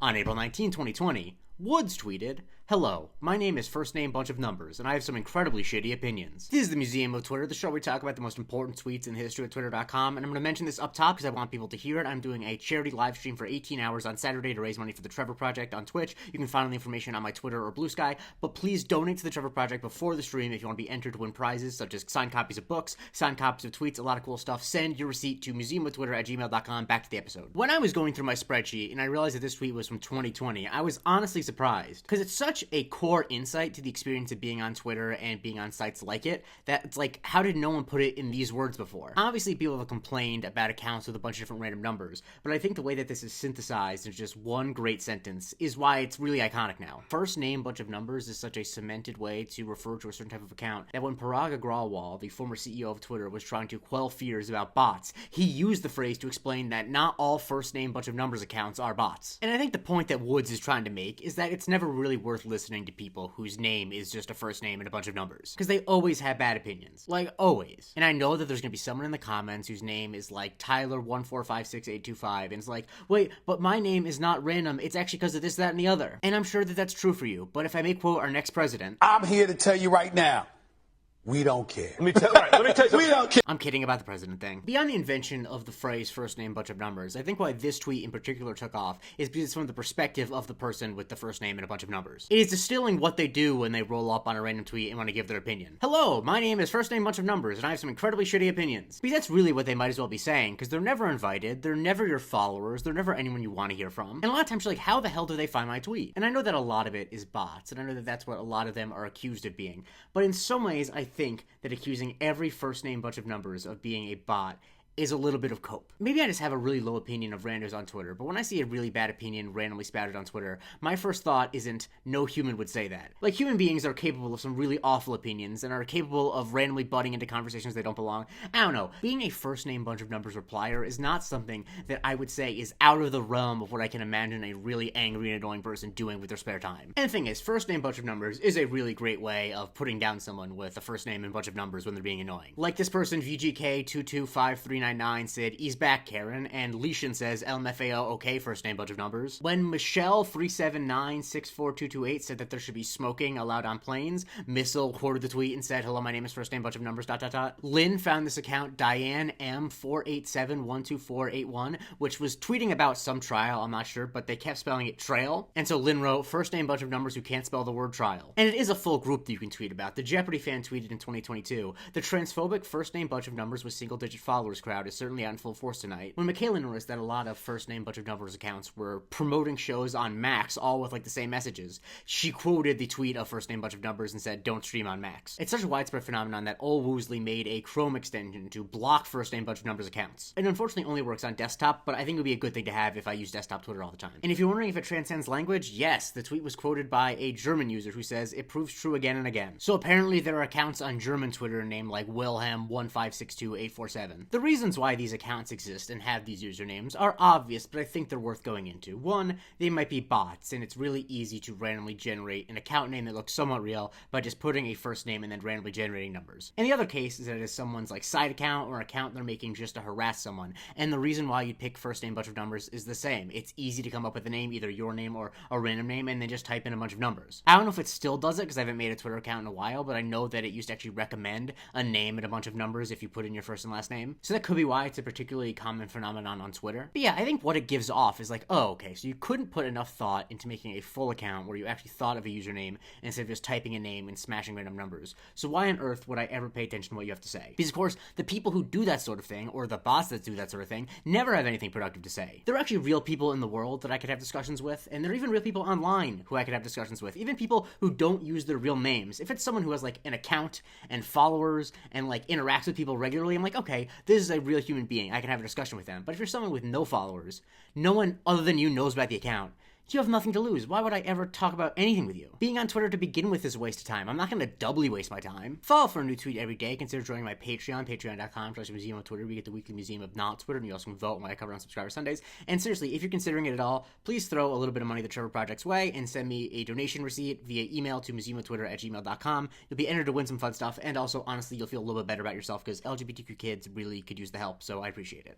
On April 19, 2020, Woods tweeted, "Hello, my name is Firstname Bunchofnumbers, and I have some incredibly shitty opinions. This is the Museum of Twitter, the show where we talk about the most important tweets in the history of Twitter.com, and I'm going to mention this up top because I want people to hear it. I'm doing a charity live stream for 18 hours on Saturday to raise money for the Trevor Project on Twitch. You can find all the information on my Twitter or Blue Sky, but please donate to the Trevor Project before the stream if you want to be entered to win prizes such as signed copies of books, signed copies of tweets, a lot of cool stuff. Send your receipt to museumoftwitter@gmail.com. Back to the episode. When I was going through my spreadsheet and I realized that this tweet was from 2020, I was honestly surprised because it's such a core insight to the experience of being on Twitter and being on sites like it that it's like, how did no one put it in these words before? Obviously, people have complained about accounts with a bunch of different random numbers, but I think the way that this is synthesized in just one great sentence is why it's really iconic now. First name bunch of numbers is such a cemented way to refer to a certain type of account that when Parag Agrawal, the former CEO of Twitter, was trying to quell fears about bots, he used the phrase to explain that not all first name bunch of numbers accounts are bots. And I think the point that Woods is trying to make is that it's never really worth listening to people whose name is just a first name and a bunch of numbers, because they always have bad opinions, like always. And I know that there's gonna be someone in the comments whose name is like Tyler1456825, and it's like, wait, but my name is not random, it's actually because of this, that, and the other. And I'm sure that that's true for you, but if I may quote our next president, I'm here to tell you right now, we don't care. Let me tell you something. We don't care. I'm kidding about the president thing. Beyond the invention of the phrase first name bunch of numbers, I think why this tweet in particular took off is because it's from the perspective of the person with the first name and a bunch of numbers. It is distilling what they do when they roll up on a random tweet and want to give their opinion. Hello, my name is First Name Bunch of Numbers, and I have some incredibly shitty opinions. Because that's really what they might as well be saying, because they're never invited, they're never your followers, they're never anyone you want to hear from. And a lot of times you're like, how the hell do they find my tweet? And I know that a lot of it is bots, and I know that that's what a lot of them are accused of being. But in some ways, I think that accusing every first name bunch of numbers of being a bot is a little bit of cope. Maybe I just have a really low opinion of randos on Twitter, but when I see a really bad opinion randomly spouted on Twitter, my first thought isn't, no human would say that. Like, human beings are capable of some really awful opinions and are capable of randomly butting into conversations they don't belong. I don't know. Being a first name bunch of numbers replier is not something that I would say is out of the realm of what I can imagine a really angry and annoying person doing with their spare time. And the thing is, first name bunch of numbers is a really great way of putting down someone with a first name and bunch of numbers when they're being annoying. Like this person, VGK225399, said, "He's back, Karen," and Leishan says, "LMFAO, okay, first name bunch of numbers." When Michelle37964228 said that there should be smoking allowed on planes, Missile quoted the tweet and said, "Hello, my name is first name bunch of numbers, ... Lynn found this account, Diane M48712481, which was tweeting about some trial, I'm not sure, but they kept spelling it trail. And so Lynn wrote, "First name bunch of numbers who can't spell the word trial." And it is a full group that you can tweet about. The Jeopardy fan tweeted in 2022, "The transphobic first name bunch of numbers with single digit followers crowd is certainly out in full force tonight." When Michaela noticed that a lot of first name bunch of numbers accounts were promoting shows on Max, all with like the same messages, she quoted the tweet of first name bunch of numbers and said, "Don't stream on Max." It's such a widespread phenomenon that Ol Woosley made a Chrome extension to block first name bunch of numbers accounts. It unfortunately only works on desktop, but I think it would be a good thing to have if I use desktop Twitter all the time. And if you're wondering if it transcends language, yes, the tweet was quoted by a German user who says, "It proves true again and again." So apparently there are accounts on German Twitter named like Wilhelm1562847. The reasons why these accounts exist and have these usernames are obvious, but I think they're worth going into. One, they might be bots, and it's really easy to randomly generate an account name that looks somewhat real by just putting a first name and then randomly generating numbers. And the other case is that it is someone's like side account or account they're making just to harass someone, and the reason why you'd pick first name bunch of numbers is the same. It's easy to come up with a name, either your name or a random name, and then just type in a bunch of numbers. I don't know if it still does it because I haven't made a Twitter account in a while, but I know that it used to actually recommend a name and a bunch of numbers if you put in your first and last name. So that could be why it's a particularly common phenomenon on Twitter. But yeah, I think what it gives off is like, oh, okay, so you couldn't put enough thought into making a full account where you actually thought of a username instead of just typing a name and smashing random numbers. So why on earth would I ever pay attention to what you have to say? Because of course, the people who do that sort of thing, or the bots that do that sort of thing, never have anything productive to say. There are actually real people in the world that I could have discussions with, and there are even real people online who I could have discussions with, even people who don't use their real names. If it's someone who has like an account and followers and like interacts with people regularly, I'm like, okay, this is a real human being, I can have a discussion with them. But if you're someone with no followers, no one other than you knows about the account, you have nothing to lose. Why would I ever talk about anything with you? Being on Twitter to begin with is a waste of time. I'm not going to doubly waste my time. Follow for a new tweet every day. Consider joining my Patreon, patreon.com/museum of Twitter. We get the weekly Museum of Not Twitter, and you also can vote when I cover on Subscriber Sundays. And seriously, if you're considering it at all, please throw a little bit of money the Trevor Project's way and send me a donation receipt via email to museumoftwitter@gmail.com. You'll be entered to win some fun stuff, and also, honestly, you'll feel a little bit better about yourself because LGBTQ kids really could use the help, so I appreciate it.